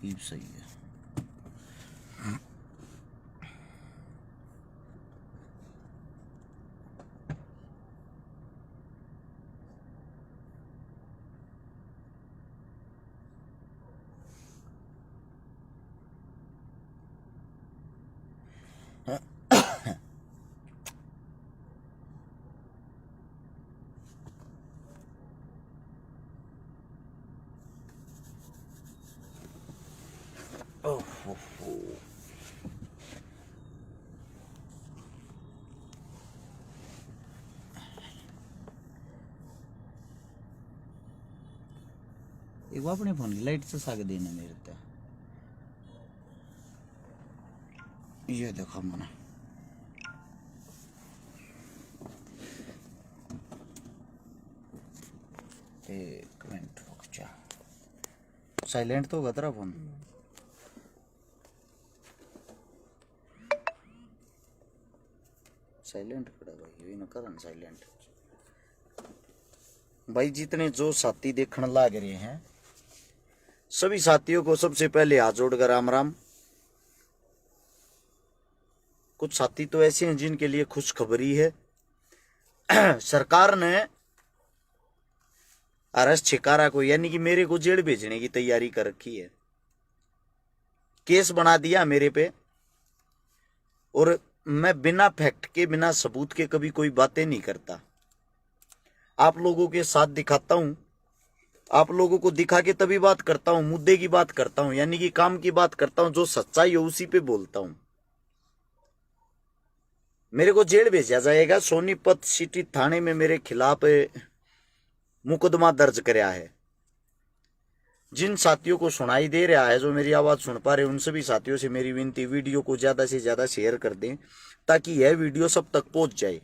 ये सही है। एक बार अपने फोन की लाइट से साग देना मेरे ते ये देखो मना एक मिनट रुक जा। साइलेंट तो होगा तेरा फोन? साइलेंट पड़ा भाई, ये न करन साइलेंट। भाई जितने जो साथी देखने लाग रहे हैं सभी साथियों को सबसे पहले हाथ जोड़कर राम राम। कुछ साथी तो ऐसे हैं जिनके लिए खुशखबरी है। सरकार ने आरएस छिकारा को यानी कि मेरे को जेल भेजने की तैयारी कर रखी है। केस बना दिया मेरे पे और मैं बिना फैक्ट के बिना सबूत के कभी कोई बातें नहीं करता। आप लोगों के साथ दिखाता हूं, आप लोगों को दिखा के तभी बात करता हूं, मुद्दे की बात करता हूं यानी कि काम की बात करता हूं। जो सच्चाई है उसी पे बोलता हूं। मेरे को जेल भेजा जाएगा। सोनीपत सिटी थाने में मेरे खिलाफ मुकदमा दर्ज कराया है। जिन साथियों को सुनाई दे रहा है, जो मेरी आवाज सुन पा रहे, उन सभी साथियों से मेरी विनती, वीडियो को ज्यादा से ज्यादा शेयर कर दें ताकि यह वीडियो सब तक पहुंच जाए।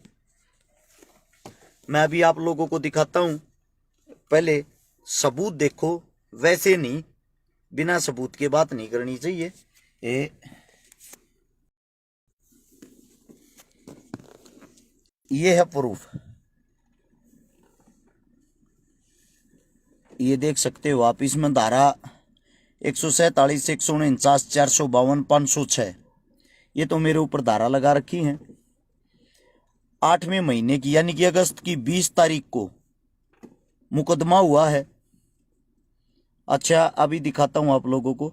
मैं अभी आप लोगों को दिखाता हूं। पहले सबूत देखो, वैसे नहीं, बिना सबूत के बात नहीं करनी चाहिए। ये है प्रूफ। ये देख सकते हो आप। इसमें धारा 147, 149, 452, 506 ये तो मेरे ऊपर धारा लगा रखी है। 8वें महीने की यानी कि अगस्त की 20 तारीख को मुकदमा हुआ है। अच्छा अभी दिखाता हूं आप लोगों को।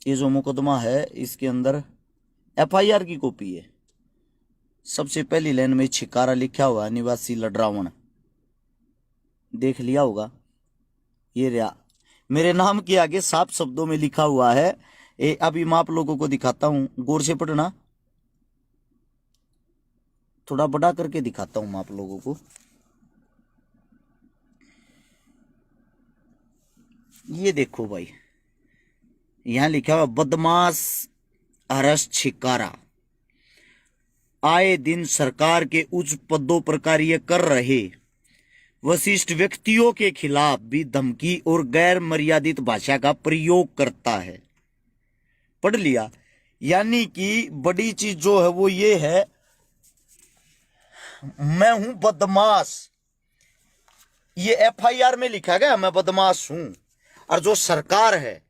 ये जो मुकदमा है इसके अंदर एफआईआर की कॉपी है। सबसे पहली लाइन में छिकारा लिखा हुआ, निवासी लडरावण, देख लिया होगा। ये रहा मेरे नाम के आगे साफ शब्दों में लिखा हुआ है। अभी मैं आप लोगों को दिखाता हूं, गौर से पढ़ना, थोड़ा बड़ा करके दिखाता हूं मैं आप लोगों को। ये देखो भाई, यहां लिखा हुआ बदमाश आरएस छिकारा आए दिन सरकार के उच्च पदों पर कार्य कर रहे वरिष्ठ व्यक्तियों के खिलाफ भी धमकी और गैर मर्यादित भाषा का प्रयोग करता है। पढ़ लिया? यानी कि बड़ी चीज जो है वो ये है, मैं हूं बदमाश। ये एफआईआर में लिखा गया मैं बदमाश हूं। और जो सरकार है,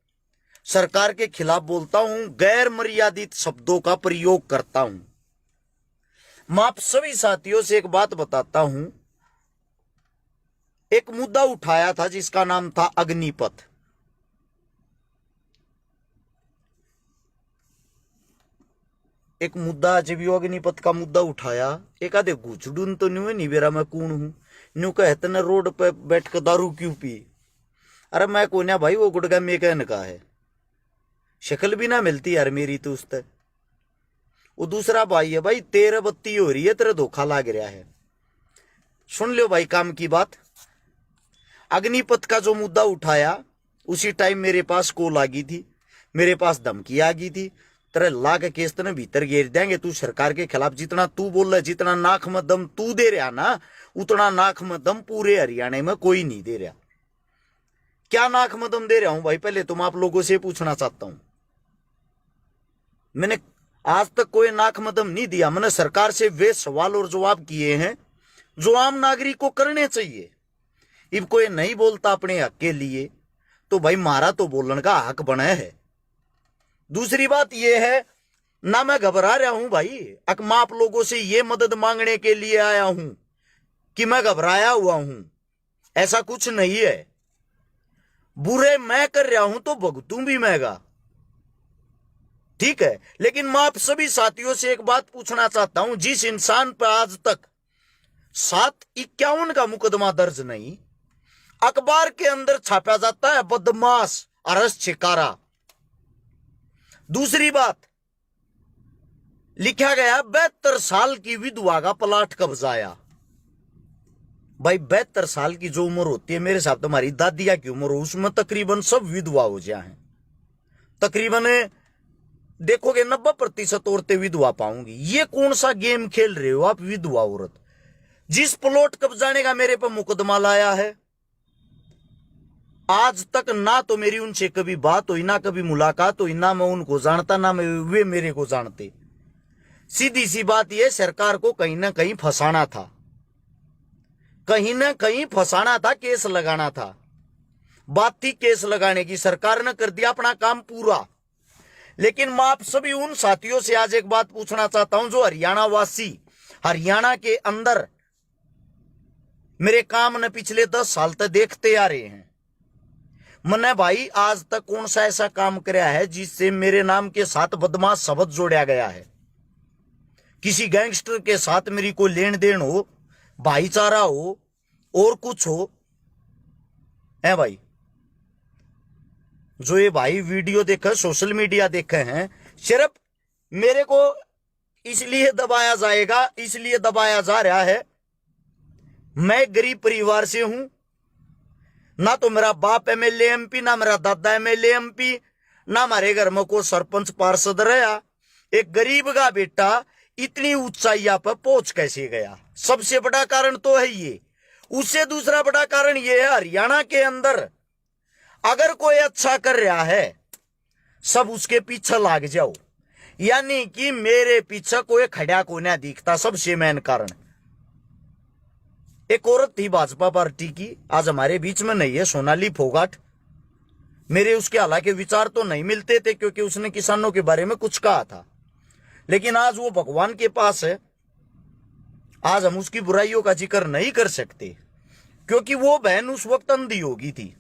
सरकार के खिलाफ बोलता हूं, गैर मर्यादित शब्दों का प्रयोग करता हूं। मैं आप सभी साथियों से एक बात बताता हूं। एक मुद्दा उठाया था जिसका नाम था अग्निपथ। एक मुद्दा जब यो अग्निपथ का मुद्दा उठाया, एक आधे घुचडून तो नहीं बेरा मैं कौन हूं न्यू कहते न रोड पे बैठ कर दारू क्यों पी। अरे मैं कोन्या भाई, वो गुड़गा मेकैन का है, शक्ल भी ना मिलती यार मेरी तो उससे। वो दूसरा भाई है भाई, 13 बत्ती हो रही है, तेरा धोखा लाग रहा है। सुन लो भाई काम की बात। अग्निपथ का जो मुद्दा उठाया उसी टाइम मेरे पास कॉल आ गई थी, मेरे पास धमकी आ गई थी, तेरे ला के केस तने भीतर घेर देंगे। तू सरकार के खिलाफ जितना तू बोल रहा है, जितना नाक में दम तू दे रहा ना, उतना नाक में दम पूरे हरियाणा में कोई नहीं दे रहा। क्या नाक में दम दे रहा हूं भाई, पहले तुम आप लोगों से पूछना चाहता हूं। मैंने आज तक कोई नाक में दम नहीं दिया। मैंने सरकार से वे सवाल और जवाब किए हैं जो आम नागरिक को करने चाहिए। अब कोई नहीं बोलता अपने हक के लिए, तो भाई मारा तो बोलने का हक बना है। दूसरी बात यह है ना मैं घबरा रहा हूं भाई, मैं आप लोगों से ये मदद मांगने के लिए आया हूं कि मैं घबराया हुआ हूं, ऐसा कुछ नहीं है। बुरे मैं कर रहा हूं तो भुगतूं भी मैंगा, ठीक है। लेकिन मैं आप सभी साथियों से एक बात पूछना चाहता हूं, जिस इंसान पर आज तक 751 का मुकदमा दर्ज नहीं, अखबार के अंदर छापा जाता है बदमाश अरेस्ट शिकारा। दूसरी बात लिखा गया 72 साल की विधवा का प्लाट कब्जाया। भाई 72 साल की जो उम्र होती है, मेरे साथ तुम्हारी दादिया की उम्र हो, उसमें तकरीबन सब विधवा हो जाए हैं। तकरीबन देखोगे 90% औरतें विधवा पाऊंगी। ये कौन सा गेम खेल रहे हो आप विधवा औरत? जिस प्लॉट कब्जाने का मेरे पर मुकदमा लाया है, आज तक ना तो मेरी उनसे कभी बात हुई, ना कभी मुलाकात हुई, ना मैं उनको जानता, ना वे मेरे को जानते। सीधी सी बात यह, सरकार को कहीं ना कहीं फंसाना था, कहीं ना कहीं फंसाना था, केस लगाना था। बात थी केस लगाने की, सरकार ने कर दिया अपना काम पूरा। लेकिन मैं आप सभी उन साथियों से आज एक बात पूछना चाहता हूं जो हरियाणा वासी, हरियाणा के अंदर मेरे काम ने पिछले 10 साल तक देखते आ रहे हैं। मैंने भाई आज तक कौन सा ऐसा काम कराया है जिससे मेरे नाम के साथ बदमाश शब्द जोड़ा गया है? किसी गैंगस्टर के साथ मेरी कोई लेन देन हो, भाईचारा हो, और कुछ हो है भाई? जो ये भाई वीडियो देखे, सोशल मीडिया देखे हैं, सिर्फ मेरे को इसलिए दबाया जाएगा, इसलिए दबाया जा रहा है, मैं गरीब परिवार से हूं। ना तो मेरा बाप एमएलए एमपी, ना मेरा दादा एमएलए एमपी, ना हमारे घर में कोई सरपंच पार्षद रहा। एक गरीब का बेटा इतनी ऊंचाइया पर पहुंच कैसे गया? सबसे बड़ा कारण तो है ये। उससे दूसरा बड़ा कारण ये है, हरियाणा के अंदर अगर कोई अच्छा कर रहा है, सब उसके पीछे लाग जाओ, यानी कि मेरे पीछे कोई खड़ा को ना दिखता। सबसे मेन कारण, एक औरत थी भाजपा पार्टी की, आज हमारे बीच में नहीं है, सोनाली फोगाट। मेरे उसके हालांकि विचार तो नहीं मिलते थे, क्योंकि उसने किसानों के बारे में कुछ कहा था, लेकिन आज वो भगवान के पास है। आज हम उसकी बुराइयों का जिक्र नहीं कर सकते, क्योंकि वो बहन उस वक्त अंधी हो गई थी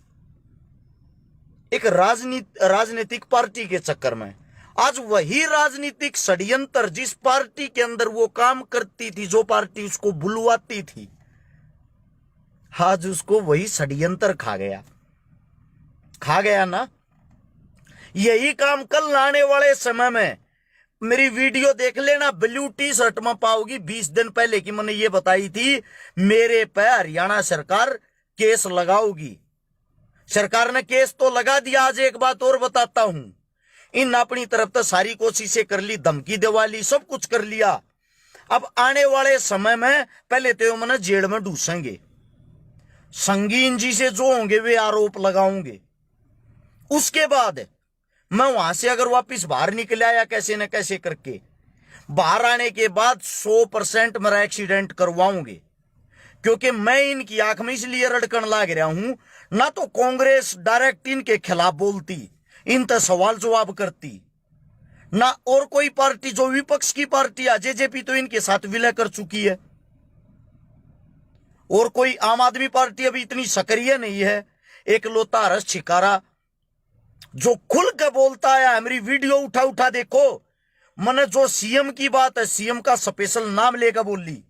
एक राजनीतिक पार्टी के चक्कर में। आज वही राजनीतिक षड्यंत्र, जिस पार्टी के अंदर वो काम करती थी, जो पार्टी उसको बुलवाती थी, आज उसको वही षड्यंत्र खा गया ना। यही काम कल आने वाले समय में, मेरी वीडियो देख लेना, ब्लू टी शर्ट में पाओगी। 20 दिन पहले की मैंने ये बताई थी, मेरे पे हरियाणा सरकार केस लगाओगी। सरकार ने केस तो लगा दिया। आज एक बात और बताता हूं, इन अपनी तरफ तो सारी कोशिशें कर ली, धमकी दिवाली सब कुछ कर लिया। अब आने वाले समय में पहले तो मैंने जेल में डूसेंगे, संगीन जी से जो होंगे वे आरोप लगाऊंगे। उसके बाद मैं वहां से अगर वापिस बाहर निकल आया कैसे न कैसे करके, बाहर आने के बाद 100% मेरा एक्सीडेंट करवाऊंगे। क्योंकि मैं इनकी आंख में इसलिए रड़कन लाग रहा हूं, ना तो कांग्रेस डायरेक्ट इनके खिलाफ बोलती, इन पर सवाल जवाब करती, ना और कोई पार्टी जो विपक्ष की पार्टी है, जेजेपी तो इनके साथ विलय कर चुकी है, और कोई आम आदमी पार्टी अभी इतनी सक्रिय नहीं है। एक लोता अरेस्ट शिकारा जो खुल के बोलता है, मेरी वीडियो उठा उठा देखो, मैंने जो सीएम की बात है, सीएम का स्पेशल नाम लेकर बोली।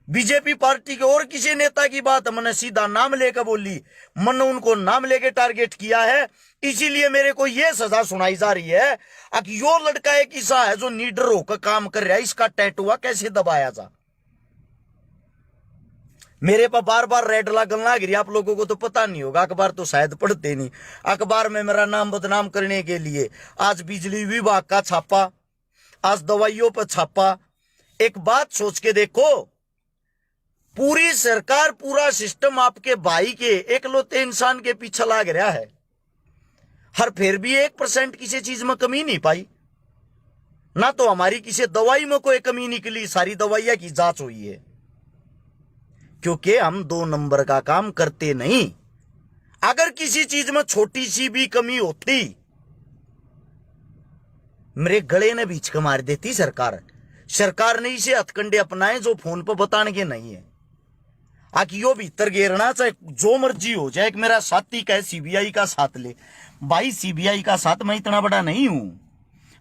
बीजेपी पार्टी के और किसी नेता की बात है, मैंने सीधा नाम लेकर बोली। मैंने उनको नाम लेके टारगेट किया है, इसीलिए मेरे को यह सजा सुनाई जा रही है कि यो लड़का एक ऐसा है जो नीडर होकर काम कर रहा है, इसका टैटुआ कैसे दबाया जा। मेरे पर बार बार रेड लगन लग रही। आप लोगों को तो पता नहीं होगा, अखबार तो शायद पढ़ते नहीं। अखबार में मेरा नाम बदनाम करने के लिए आज बिजली विभाग का छापा, आज दवाइयों पर छापा। एक बात सोच के देखो, पूरी सरकार, पूरा सिस्टम आपके भाई के एकलौते इंसान के पीछे लाग रहा है, हर फिर भी 1% किसी चीज में कमी नहीं पाई। ना तो हमारी किसी दवाई में कोई कमी निकली, सारी दवाइयां की जांच हुई है, क्योंकि हम 2 नंबर का काम करते नहीं। अगर किसी चीज में छोटी सी भी कमी होती, मेरे गले ने बीच का मार देती सरकार। सरकार ने इसे हथकंडे अपनाए जो फोन पर बताने के नहीं है। आकि यो भीतर घेरना चाहे जो मर्जी हो जाए। मेरा साथी कहे सीबीआई का साथ ले, भाई सीबीआई का साथ मैं इतना बड़ा नहीं हूं,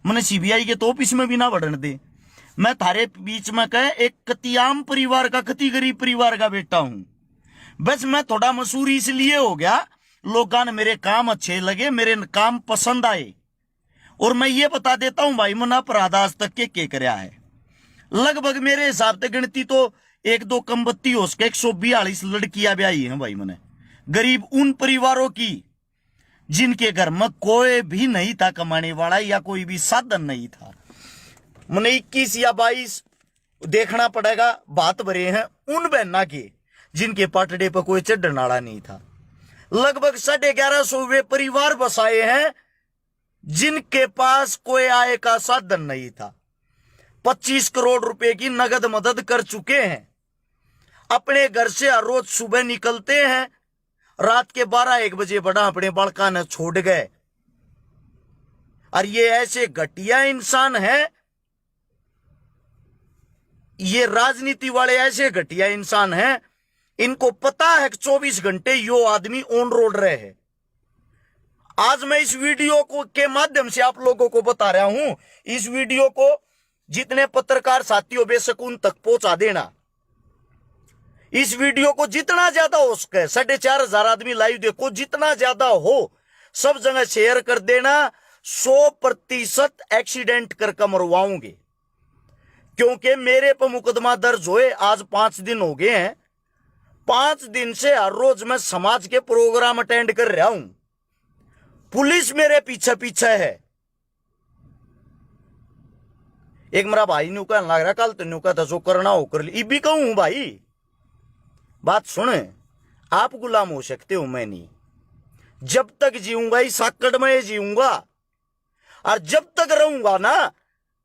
मैंने सीबीआई के तो ऑफिस में भी ना बढ़ने दे। मैं थारे बीच में कहे एक कतियाम परिवार का, कति गरीब परिवार का बेटा हूं। बस मैं थोड़ा मशहूर इसलिए हो गया, लोगों ने मेरे काम अच्छे लगे, मेरे काम पसंद आए। और मैं ये बता देता हूं भाई, मैंने अपराध आज तक के करया है। लगभग मेरे हिसाब से गिनती तो एक दो कम बत्ती हो सके 142 लड़कियां ब्याही हैं भाई मैंने, गरीब उन परिवारों की जिनके घर में कोई भी नहीं था कमाने वाला या कोई भी साधन नहीं था। मैंने 21 या 22 देखना पड़ेगा बात भरे हैं उन बहना के जिनके पाटड़े पर कोई चढ़ने वाला नहीं था। लगभग 1150 वे परिवार बसाए हैं जिनके पास कोई आय का साधन नहीं था। 25 करोड़ रुपए की नगद मदद कर चुके हैं। अपने घर से हर रोज सुबह निकलते हैं, रात के 12-1 बजे बड़ा अपने बालका ने छोड़ गए। और ये ऐसे घटिया इंसान है, ये राजनीति वाले ऐसे घटिया इंसान हैं, इनको पता है कि 24 घंटे यो आदमी ऑन रोड रहे हैं। आज मैं इस वीडियो को के माध्यम से आप लोगों को बता रहा हूं। इस वीडियो को जितने पत्रकार साथियों बेशक उन तक पहुंचा देना। इस वीडियो को जितना ज्यादा हो सके, 4,500 आदमी लाइव देखो, जितना ज्यादा हो सब जगह शेयर कर देना। 100% एक्सीडेंट करके मरवाऊंगे, क्योंकि मेरे पर मुकदमा दर्ज हुए आज 5 दिन हो गए हैं। 5 दिन से हर रोज मैं समाज के प्रोग्राम अटेंड कर रहा हूं। पुलिस मेरे पीछे पीछे है। एक मेरा भाई न्यू कहने लग रहा, कल तो न्यू कहता जो करना हो कर ली। भी कहूं भाई, बात सुने, आप गुलाम हो सकते हो, मैं नहीं। जब तक जीऊंगा इस साकड़ में जीऊंगा, और जब तक रहूंगा ना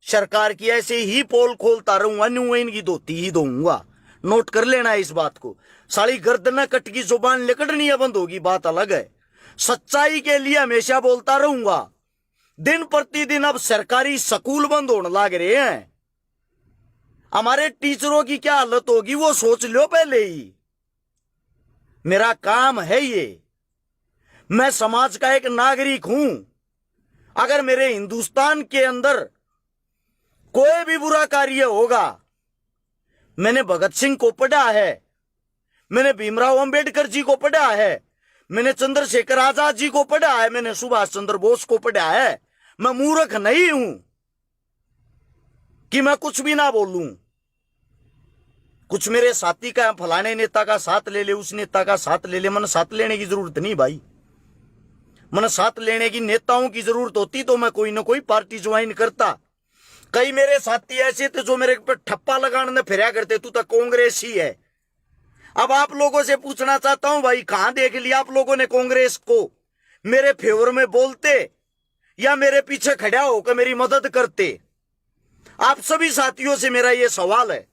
सरकार की ऐसे ही पोल खोलता रहूंगा, न्यू इनकी धोती ही दूंगा। नोट कर लेना इस बात को। साली गर्दन कट की जुबान लिकड़नी बंद होगी, बात अलग है। सच्चाई के लिए हमेशा बोलता रहूंगा। दिन प्रतिदिन अब सरकारी स्कूल बंद होने लग रहे हैं। हमारे टीचरों की क्या हालत होगी वो सोच लो पहले ही। मेरा काम है ये, मैं समाज का एक नागरिक हूं। अगर मेरे हिंदुस्तान के अंदर कोई भी बुरा कार्य होगा, मैंने भगत सिंह को पढ़ा है, मैंने भीमराव अंबेडकर जी को पढ़ा है, मैंने चंद्रशेखर आजाद जी को पढ़ा है, मैंने सुभाष चंद्र बोस को पढ़ा है। मैं मूर्ख नहीं हूं कि मैं कुछ भी ना बोलूं। कुछ मेरे साथी का फलाने नेता का साथ ले ले, उस नेता का साथ ले ले, मैंने साथ लेने की जरूरत नहीं भाई। मैंने साथ लेने की नेताओं की जरूरत होती तो मैं कोई ना कोई पार्टी ज्वाइन करता। कई मेरे साथी ऐसे थे जो मेरे पे ठप्पा लगाने फिरा करते, तू तो कांग्रेस ही है। अब आप लोगों से पूछना चाहता हूं भाई, कहां देख लिया आप लोगों ने कांग्रेस को मेरे फेवर में बोलते या मेरे पीछे खड़ा होकर मेरी मदद करते? आप सभी साथियों से मेरा यह सवाल है।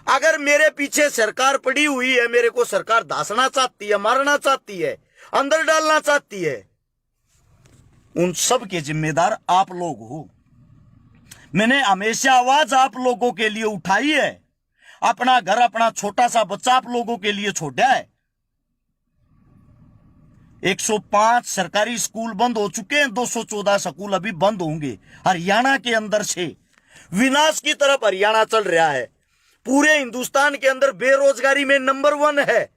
अगर मेरे पीछे सरकार पड़ी हुई है, मेरे को सरकार दासना चाहती है, मारना चाहती है, अंदर डालना चाहती है, उन सब के जिम्मेदार आप लोग हो। मैंने हमेशा आवाज आप लोगों के लिए उठाई है। अपना घर, अपना छोटा सा बच्चा आप लोगों के लिए छोड़ा है। 105 सरकारी स्कूल बंद हो चुके हैं, 214 स्कूल अभी बंद होंगे। हरियाणा के अंदर से विनाश की तरफ हरियाणा चल रहा है। पूरे हिंदुस्तान के अंदर बेरोजगारी में नंबर 1 है।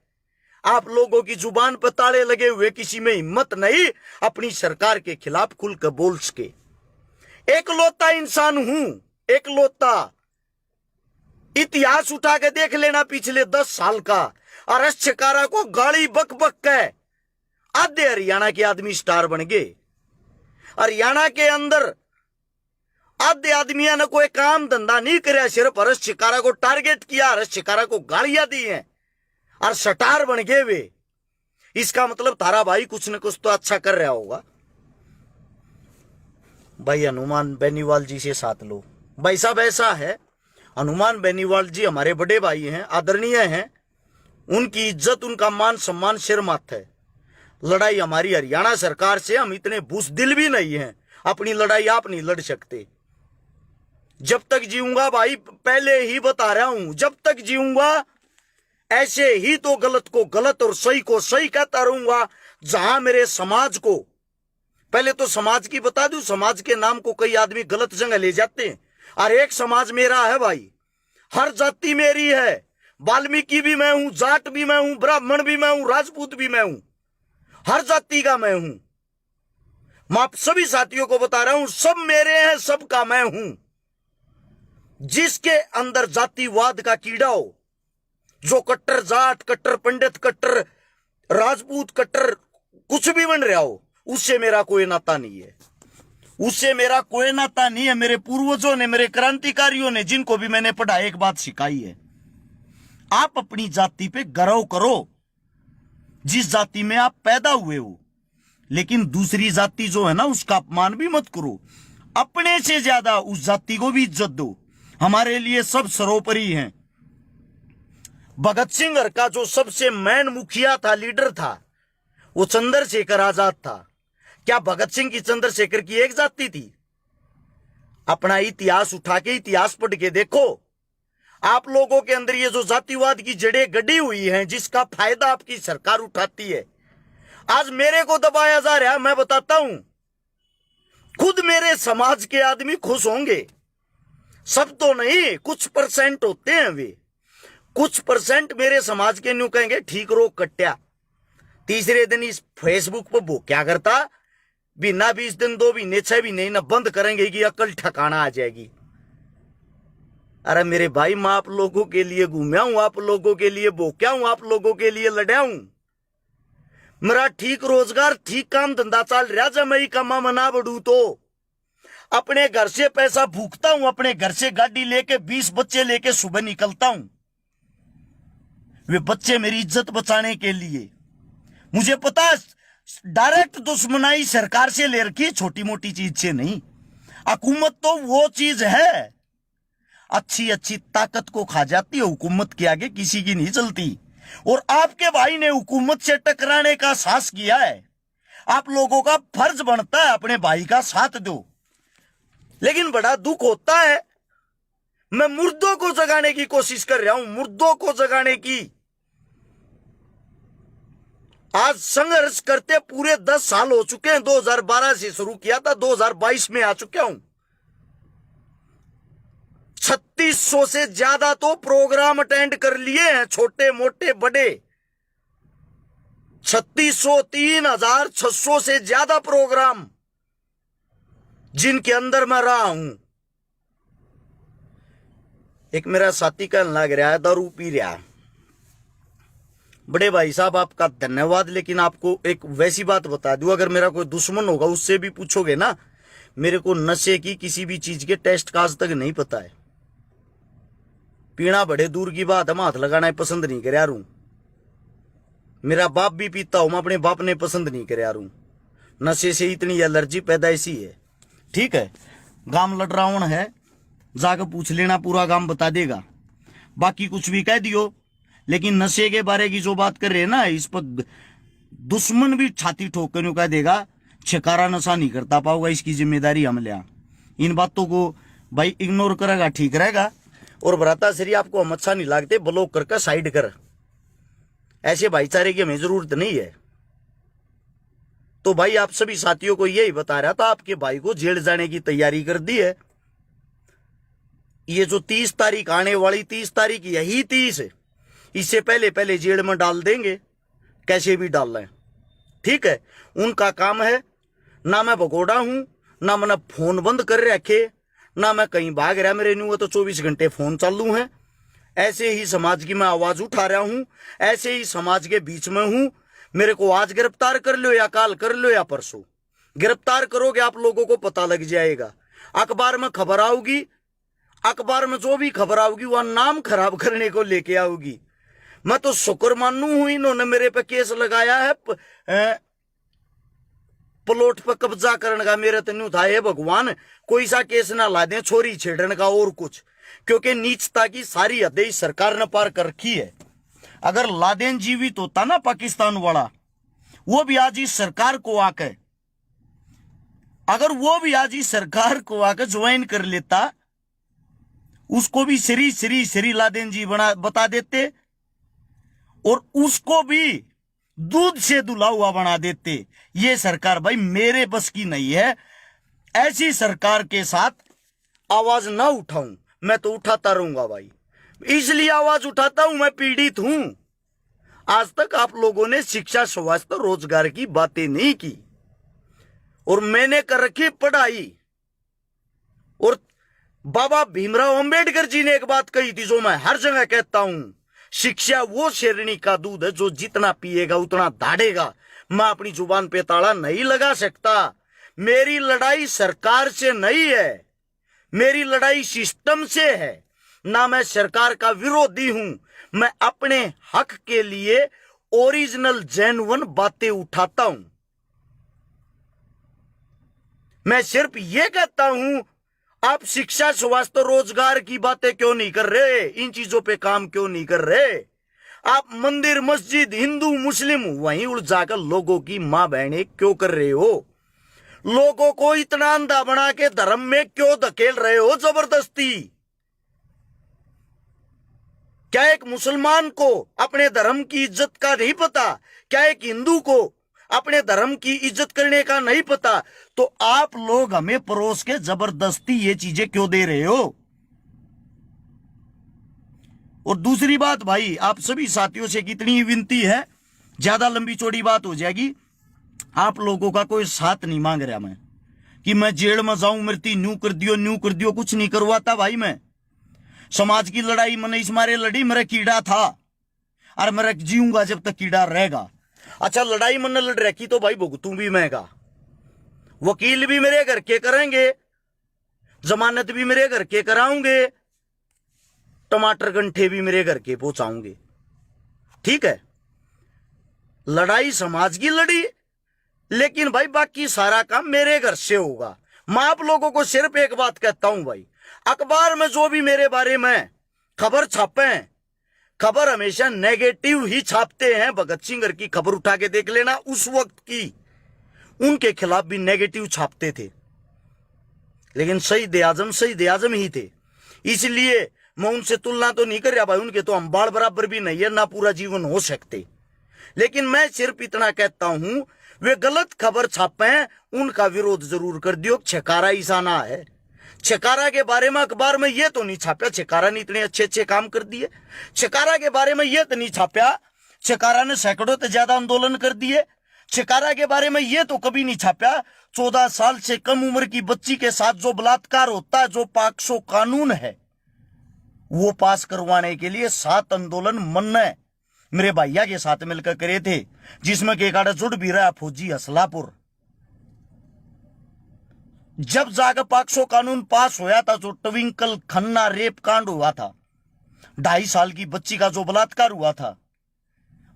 आप लोगों की जुबान पर ताले लगे हुए, किसी में हिम्मत नहीं अपनी सरकार के खिलाफ खुलकर बोल सके। एकलौता इंसान हूं, एकलौता। इतिहास उठा के देख लेना पिछले 10 साल का। अरश शिकारा को गाली बक बक के आधे हरियाणा के आदमी स्टार बन गए। हरियाणा के अंदर आधे आदमियों ने कोई काम धंधा नहीं कराया, सिर्फ हर्ष शिकारा को टारगेट किया, हर्ष शिकारा को गालियां दी हैं और स्टार बन गए वे। इसका मतलब तारा भाई कुछ न कुछ तो अच्छा कर रहा होगा। भाई हनुमान बेनीवाल जी से साथ लो। भाई साहब ऐसा है, हनुमान बेनीवाल जी हमारे बड़े भाई हैं, आदरणीय हैं। उनकी इज्जत, उनका मान सम्मान सिर माथ है। लड़ाई हमारी हरियाणा सरकार से, हम इतने बुज़दिल भी नहीं हैं, अपनी लड़ाई आप नहीं लड़ सकते। जब तक जीऊंगा भाई, पहले ही बता रहा हूं, जब तक जीऊंगा ऐसे ही तो गलत को गलत और सही को सही कहता रहूंगा। जहां मेरे समाज को, पहले तो समाज की बता दूं, समाज के नाम को कई आदमी गलत जगह ले जाते हैं। और एक समाज मेरा है भाई, हर जाति मेरी है, वाल्मीकि भी मैं हूं, जाट भी मैं हूं, ब्राह्मण भी मैं हूं, राजपूत भी मैं हूं, हर जाति का मैं हूं। मैं आप सभी साथियों को बता रहा हूं, सब मेरे हैं, सबका मैं हूं। जिसके अंदर जातिवाद का कीड़ा हो, जो कट्टर जाट, कट्टर पंडित, कट्टर राजपूत, कट्टर कुछ भी बन रहा हो, उससे मेरा कोई नाता नहीं है, उससे मेरा कोई नाता नहीं है। मेरे पूर्वजों ने, मेरे क्रांतिकारियों ने, जिनको भी मैंने पढ़ा, एक बात सिखाई है, आप अपनी जाति पे गर्व करो, जिस जाति में आप पैदा हुए हो, लेकिन दूसरी जाति जो है ना, उसका अपमान भी मत करो। अपने से ज्यादा उस जाति को भी इज्जत दो। हमारे लिए सब सर्वोपरि हैं। भगत सिंह का जो सबसे मैन मुखिया था, लीडर था, वो चंद्रशेखर आजाद था। क्या भगत सिंह की, चंद्रशेखर की एक जाति थी? अपना इतिहास उठा के इतिहास पढ़ के देखो। आप लोगों के अंदर ये जो जातिवाद की जड़ें गड़ी हुई हैं, जिसका फायदा आपकी सरकार उठाती है, आज मेरे को दबाया जा रहा है। मैं बताता हूं, खुद मेरे समाज के आदमी खुश होंगे, सब तो नहीं, कुछ परसेंट होते हैं वे, कुछ परसेंट मेरे समाज के न्यू कहेंगे ठीक रो कट्या। तीसरे दिन इस फेसबुक पर वो क्या करता, बिना 20 दिन, 2 महीने, 6 महीने न बंद करेंगे कि अकल ठिकाना आ जाएगी। अरे मेरे भाई, मैं आप लोगों के लिए घूमया हूं, आप लोगों के लिए बोक्या हूं, आप लोगों के लिए लड़ा हूं। मेरा ठीक रोजगार, ठीक काम धंधा चल रहा। जब मैं कमा मना बढ़ू तो अपने घर से पैसा भूखता हूं, अपने घर से गाड़ी लेके 20 बच्चे लेके सुबह निकलता हूं। वे बच्चे मेरी इज्जत बचाने के लिए। मुझे पता है, डायरेक्ट दुश्मनाई सरकार से ले रखी, छोटी मोटी चीज से नहीं। हुकूमत तो वो चीज है, अच्छी अच्छी ताकत को खा जाती है, हुकूमत के आगे किसी की नहीं चलती। और आपके भाई ने हुकूमत से टकराने का साहस किया है। आप लोगों का फर्ज बनता है अपने भाई का साथ दो। लेकिन बड़ा दुख होता है, मैं मुर्दों को जगाने की कोशिश कर रहा हूं, मुर्दों को जगाने की। आज संघर्ष करते पूरे 10 साल हो चुके हैं। 2012 से शुरू किया था, 2022 में आ चुका हूं। 3600 से ज्यादा तो प्रोग्राम अटेंड कर लिए हैं, छोटे मोटे बड़े। 3600, 3600 से ज्यादा प्रोग्राम जिनके अंदर मैं रहा हूं। एक मेरा साथी कहने लग रहा है दारू पी रहा। बड़े भाई साहब, आपका धन्यवाद, लेकिन आपको एक वैसी बात बता दूं, अगर मेरा कोई दुश्मन होगा उससे भी पूछोगे ना, मेरे को नशे की, किसी भी चीज के टेस्ट का आज तक नहीं पता है। पीना बड़े दूर की बात है, मैं हाथ लगाना पसंद नहीं कर यार हूं। मेरा बाप भी पीता हूं, मैं अपने बाप ने पसंद नहीं कर यार हूं। नशे से इतनी एलर्जी पैदाइशी है। ठीक है, गांव लड़रावण है, जाकर पूछ लेना, पूरा गांव बता देगा। बाकी कुछ भी कह दियो, लेकिन नशे के बारे की जो बात कर रहे हैं ना, इस पर दुश्मन भी छाती ठोक कर कह देगा छिकारा नशा नहीं करता पाओगा, इसकी जिम्मेदारी हम लिया। इन बातों को भाई इग्नोर करेगा ठीक रहेगा। और भ्राता श्री, आपको हम अच्छा नहीं लगते, ब्लॉक करके साइड कर। ऐसे भाईचारे की हमें जरूरत नहीं है। तो भाई आप सभी साथियों को यही बता रहा था, आपके भाई को जेल जाने की तैयारी कर दी है। ये जो 30 तारीख आने वाली, 30 तारीख यही 30 है, इससे पहले पहले जेल में डाल देंगे, कैसे भी डाल रहे हैं। ठीक है, उनका काम है। ना मैं भगोड़ा हूं, ना मैंने फोन बंद कर रखे, ना मैं कहीं भाग रहा। मेरे न्यू तो 24 घंटे फोन चालू है। ऐसे ही समाज की मैं आवाज उठा रहा हूं, ऐसे ही समाज के बीच में हूं। मेरे को आज गिरफ्तार कर लो या काल कर लो या परसों गिरफ्तार करोगे, आप लोगों को पता लग जाएगा। अखबार में खबर आऊगी, अखबार में जो भी खबर आऊगी वह नाम खराब करने को लेके आऊगी। मैं तो शुक्र मानू हूं, इन्होंने मेरे पे केस लगाया है प्लॉट पर कब्जा करने का। मेरे तो नहीं था, हे भगवान कोई सा केस ना ला दे छोरी छेड़ने का और कुछ, क्योंकि नीचता की सारी हदें इस सरकार ने पार कर रखी है। अगर लादेन जीवित होता ना पाकिस्तान वाला, वो भी आज इस सरकार को आकर, अगर वो भी आज इस सरकार को आकर ज्वाइन कर लेता, उसको भी श्री लादेन जी बता देते और उसको भी दूध से दुला हुआ बना देते। ये सरकार भाई मेरे बस की नहीं है। ऐसी सरकार के साथ आवाज ना उठाऊं, मैं तो उठाता रहूंगा भाई। इसलिए आवाज उठाता हूं, मैं पीड़ित हूं। आज तक आप लोगों ने शिक्षा, स्वास्थ्य, रोजगार की बातें नहीं की और मैंने कर रखी पढ़ाई। और बाबा भीमराव अंबेडकर जी ने एक बात कही थी जो मैं हर जगह कहता हूं, शिक्षा वो शेरनी का दूध है जो जितना पिएगा उतना दाढ़ेगा। मैं अपनी जुबान पे ताला नहीं लगा सकता। मेरी लड़ाई सरकार से नहीं है, मेरी लड़ाई सिस्टम से है। ना मैं सरकार का विरोधी हूं, मैं अपने हक के लिए ओरिजिनल जेन्युइन बातें उठाता हूं। मैं सिर्फ ये कहता हूं, आप शिक्षा, स्वास्थ्य, रोजगार की बातें क्यों नहीं कर रहे? इन चीजों पे काम क्यों नहीं कर रहे? आप मंदिर, मस्जिद, हिंदू, मुस्लिम वहीं उलझाकर लोगों की मां बहनें क्यों कर रहे हो? लोगों को इतना अंधा बना के धर्म में क्यों धकेल रहे हो जबरदस्ती? क्या एक मुसलमान को अपने धर्म की इज्जत का नहीं पता? क्या एक हिंदू को अपने धर्म की इज्जत करने का नहीं पता? तो आप लोग हमें परोस के जबरदस्ती ये चीजें क्यों दे रहे हो? और दूसरी बात भाई, आप सभी साथियों से कितनी विनती है, ज्यादा लंबी चौड़ी बात हो जाएगी। आप लोगों का कोई साथ नहीं मांग रहा मैं कि मैं जेल में जाऊं, मृत्यु न्यू कर दियो, कुछ नहीं करवाता भाई। मैं समाज की लड़ाई मैंने इस मारे लड़ी, मेरा कीड़ा था और मेरा जीऊंगा जब तक कीड़ा रहेगा। अच्छा, लड़ाई मैंने लड़ रखी तो भाई भुगतू भी मैंगा, वकील भी मेरे घर के करेंगे, जमानत भी मेरे घर के कराऊंगे, टमाटर गंठे भी मेरे घर के पहुंचाऊंगे। ठीक है, लड़ाई समाज की लड़ी, लेकिन भाई बाकी सारा काम मेरे घर से होगा। मैं आप लोगों को सिर्फ एक बात कहता हूं भाई, अखबार में जो भी मेरे बारे में खबर छापे, खबर हमेशा नेगेटिव ही छापते हैं। भगत सिंह की खबर उठा के देख लेना, उस वक्त की उनके खिलाफ भी नेगेटिव छापते थे, लेकिन शहीद आजम ही थे। इसलिए मैं उनसे तुलना तो नहीं कर रहा भाई, उनके तो हम बाल बराबर भी नहीं है, ना पूरा जीवन हो सकते। लेकिन मैं सिर्फ इतना कहता हूं, वे गलत खबर छापे, उनका विरोध जरूर कर दियो। छकारा ईसाना है, छकारा के बारे में अखबार में ये तो नहीं छापा छकारा ने इतने अच्छे अच्छे काम कर दिए। छकारा के बारे में ये तो नहीं छापा छकारा ने सैकड़ों से ज्यादा आंदोलन कर दिए। छकारा के बारे में ये तो कभी नहीं छापा 14 साल से कम उम्र की बच्ची के साथ जो बलात्कार होता है, जो पॉक्सो कानून है, वो पास करवाने के लिए 7 आंदोलन मन्ने मेरे भैया के साथ मिलकर करे थे, जिसमें के काड़ा जुड़ भी रहा फौजी असलापुर। जब जाकर पॉक्सो कानून पास होया था, जो ट्विंकल खन्ना रेप कांड हुआ था, 2.5 साल की बच्ची का जो बलात्कार हुआ था,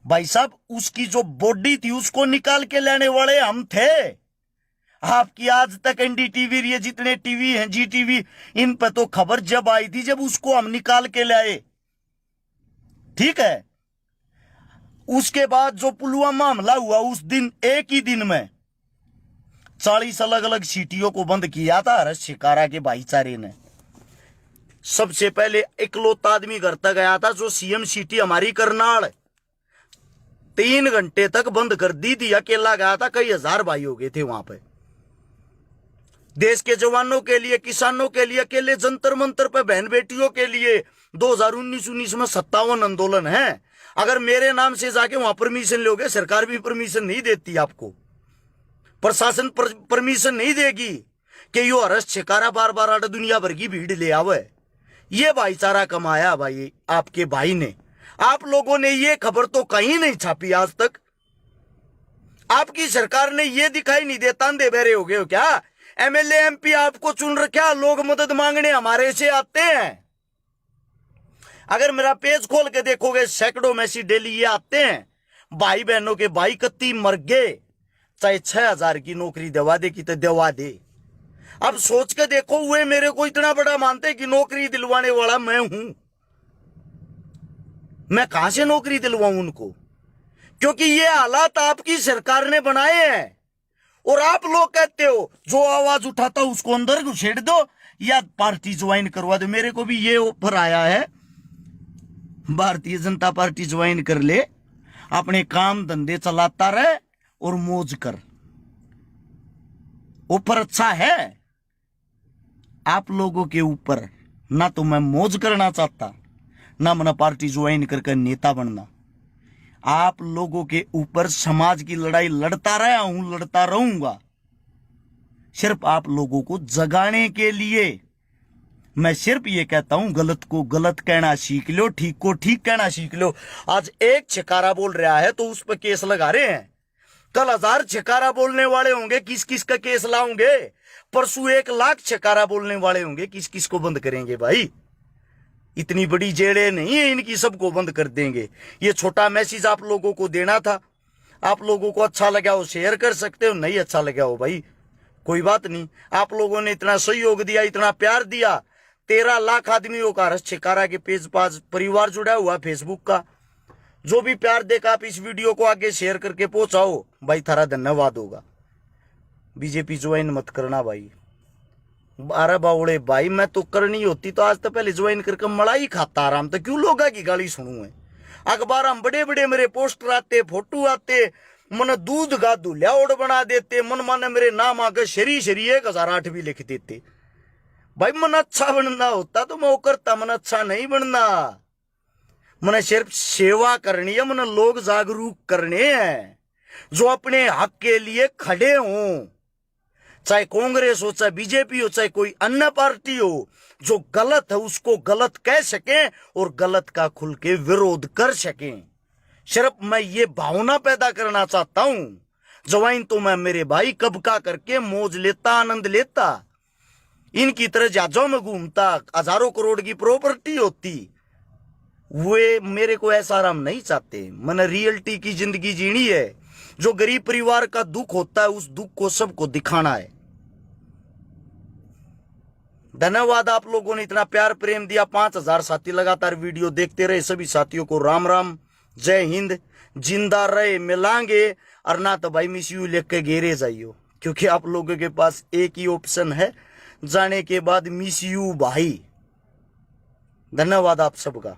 भाई साहब उसकी जो बॉडी थी उसको निकाल के लाने वाले हम थे। आपकी आज तक एनडीटीवी, ये जितने टीवी हैं, जी टीवी, इन पर तो खबर जब आई थी जब उसको हम निकाल के लाए। ठीक है, उसके बाद जो पुलवामा हमला हुआ, उस दिन एक ही दिन में 40 अलग अलग सिटियों को बंद किया था हर्ष शिकारा के भाईचारे ने। सबसे पहले इकलौता आदमी घर तक गया था जो सीएम सिटी हमारी करनाल, 3 घंटे तक बंद कर दी थी। अकेला गया था, कई हजार भाई हो गए थे वहां पे। देश के जवानों के लिए, किसानों के लिए, अकेले जंतर मंतर पे बहन बेटियों के लिए 2019 में 57 आंदोलन है। अगर मेरे नाम से जाके वहां परमिशन लोगे, सरकार भी परमिशन नहीं देती आपको, प्रशासन परमिशन नहीं देगी कि यो हर्ष शिकारा बार बार आटे दुनिया भर की भीड़ ले आवे। ये भाईचारा कमाया भाई आपके भाई ने। आप लोगों ने ये खबर तो कहीं नहीं छापी आज तक। आपकी सरकार ने ये दिखाई नहीं देता, अंधे बहरे हो गए हो क्या? एमएलए एमपी आपको चुन रखा, लोग मदद मांगने हमारे से आते हैं। अगर मेरा पेज खोल के देखोगे, सैकड़ों मैसेज डेली ये आते हैं, भाई बहनों के भाई कत्ती मर गए, चाहे 6,000 की नौकरी दवा दे कि तो दवा दे। अब सोच के देखो, वे मेरे को इतना बड़ा मानते कि नौकरी दिलवाने वाला मैं हूं। मैं कहां से नौकरी दिलवाऊं उनको? क्योंकि ये हालात आपकी सरकार ने बनाए हैं। और आप लोग कहते हो जो आवाज उठाता उसको अंदर घुसेड़ दो या पार्टी ज्वाइन करवा दो। मेरे को भी ये ऑफर आया है, भारतीय जनता पार्टी ज्वाइन कर ले, अपने काम धंधे चलाता रहे और मौज कर। ऑफर अच्छा है आप लोगों के ऊपर। ना तो मैं मौज करना चाहता, ना मैं पार्टी ज्वाइन करके नेता बनना। आप लोगों के ऊपर समाज की लड़ाई लड़ता रहा हूं, लड़ता रहूंगा, सिर्फ आप लोगों को जगाने के लिए। मैं सिर्फ ये कहता हूं, गलत को गलत कहना सीख लो, ठीक को ठीक कहना सीख लो। आज एक छिकारा बोल रहा है तो उस पर केस लगा रहे हैं, कल 1000 छिकारा बोलने वाले होंगे, किस किस का केस लाओगे? परसों 1 लाख छिकारा बोलने वाले होंगे, किस किस को बंद करेंगे भाई? इतनी बड़ी जेलें नहीं है इनकी, सबको बंद कर देंगे। ये छोटा मैसेज आप लोगों को देना था। आप लोगों को अच्छा लगा हो शेयर कर सकते हो, नहीं अच्छा लगा हो भाई कोई बात नहीं। आप लोगों ने इतना सहयोग दिया, इतना प्यार दिया। 13 लाख आदमियों का हर्ष छिकारा के पेज पास परिवार जुड़ा हुआ फेसबुक का। जो भी प्यार देगा आप इस वीडियो को आगे शेयर करके पहुंचाओ भाई, थारा धन्यवाद होगा। बीजेपी ज्वाइन मत करना भाई। अरे बावड़े भाई, मैं तो करनी होती तो आज तो पहले ज्वाइन करके मलाई खाता आराम। तो क्यों लोगों की गाली सुनू है? अखबार हम बड़े बड़े मेरे पोस्टर आते, फोटो आते, मन दूध का दुल्हाड़ बना देते, मन माने मेरे नाम आगे शरी शरी 1008 भी लिख देते। भाई मन अच्छा बनना होता तो मैं वो करता, मन अच्छा नहीं बनना। मैंने सिर्फ सेवा करनी है, मैंने लोग जागरूक करने हैं जो अपने हक के लिए खड़े हों। चाहे कांग्रेस हो, चाहे बीजेपी हो, चाहे कोई अन्य पार्टी हो, जो गलत है उसको गलत कह सकें और गलत का खुल के विरोध कर सकें। सिर्फ मैं ये भावना पैदा करना चाहता हूं। ज्वाइन तो मैं मेरे भाई कब का करके मौज लेता, आनंद लेता। इनकी तरह जहाजों में घूमता, हजारों करोड़ की प्रॉपर्टी होती। वे मेरे को ऐसा आराम नहीं चाहते। मैंने रियलिटी की जिंदगी जीनी है। जो गरीब परिवार का दुख होता है उस दुख को सबको दिखाना है। धन्यवाद आप लोगों ने इतना प्यार प्रेम दिया। 5000 साथी लगातार वीडियो देखते रहे, सभी साथियों को राम राम, जय हिंद। जिंदा रहे मिलांगे, और ना तो भाई मिस यू लेके घेरे जाइयो, क्योंकि आप लोगों के पास एक ही ऑप्शन है, जाने के बाद मिस यू भाई। धन्यवाद आप सबका।